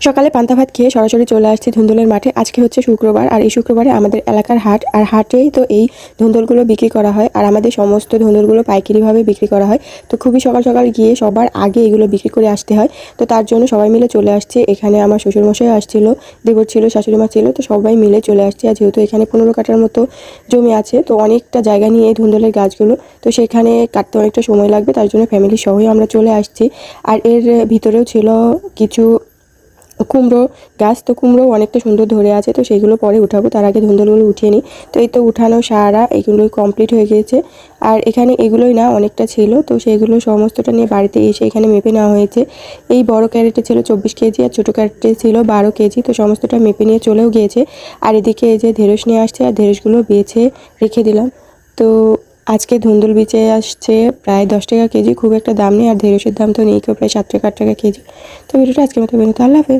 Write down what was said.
সকালে পান্তা ভাত খেয়ে সরাসরি চলে আসছি ধুন্দুলের মাঠে। আজকে হচ্ছে শুক্রবার, আর এই শুক্রবারে আমাদের এলাকার হাট, আর হাটেই তো এই ধুন্দুলগুলো বিক্রি করা হয়, আর আমাদের সমস্ত ধুন্দুলগুলো পাইকারিভাবে বিক্রি করা হয়। তো খুবই সকাল সকাল গিয়ে সবার আগে এগুলো বিক্রি করে আসতে হয়। তো তার জন্য সবাই মিলে চলে আসছে। এখানে আমার শ্বশুরমশাই আসছিল, দেবর ছিল, শাশুড়ি মা ছিল, তো সবাই মিলে চলে আসছে। আর যেহেতু এখানে 15 কাঠার মতো জমি আছে, তো অনেকটা জায়গা নিয়ে এই ধুন্দুলের গাছগুলো, তো সেখানে কাটতে অনেকটা সময় লাগবে, তার জন্য ফ্যামিলি সহই আমরা চলে আসছি। আর এর ভিতরেও ছিল কিছু কুমড়ো গাছ, তো কুমড়ো অনেকটা সুন্দর ধরে আছে, তো সেগুলো পরে উঠাবো, তার আগে ধুন্দুলগুলো উঠিয়ে নিই। তো এই তো উঠানো সারা এগুলো কমপ্লিট হয়ে গিয়েছে। আর এখানে এগুলোই না অনেকটা ছিল, তো সেগুলো সমস্তটা নিয়ে বাড়িতে এসে এখানে মেপে নেওয়া হয়েছে। এই বড় ক্যারেটে ছিল 24 কেজি, আর ছোটো ক্যারেটে ছিল 12 কেজি, তো সমস্তটা মেপে নিয়ে চলেও গিয়েছে। আর এদিকে এই যে ঢেঁড়স নিয়ে আসছে, আর ঢেঁড়সগুলো বেছে রেখে দিলাম। তো আজকে ধুন্দুল বেচে আসছে প্রায় 10 টাকা কেজি, খুব একটা দাম নেই, আর ঢেঁড়সের দাম তো নেই কেউ, প্রায় 7 টাকা 8 টাকা কেজি। তো ভিডিওটা আজকের মতো বেরোতে, আল্লাহ হাফেজ।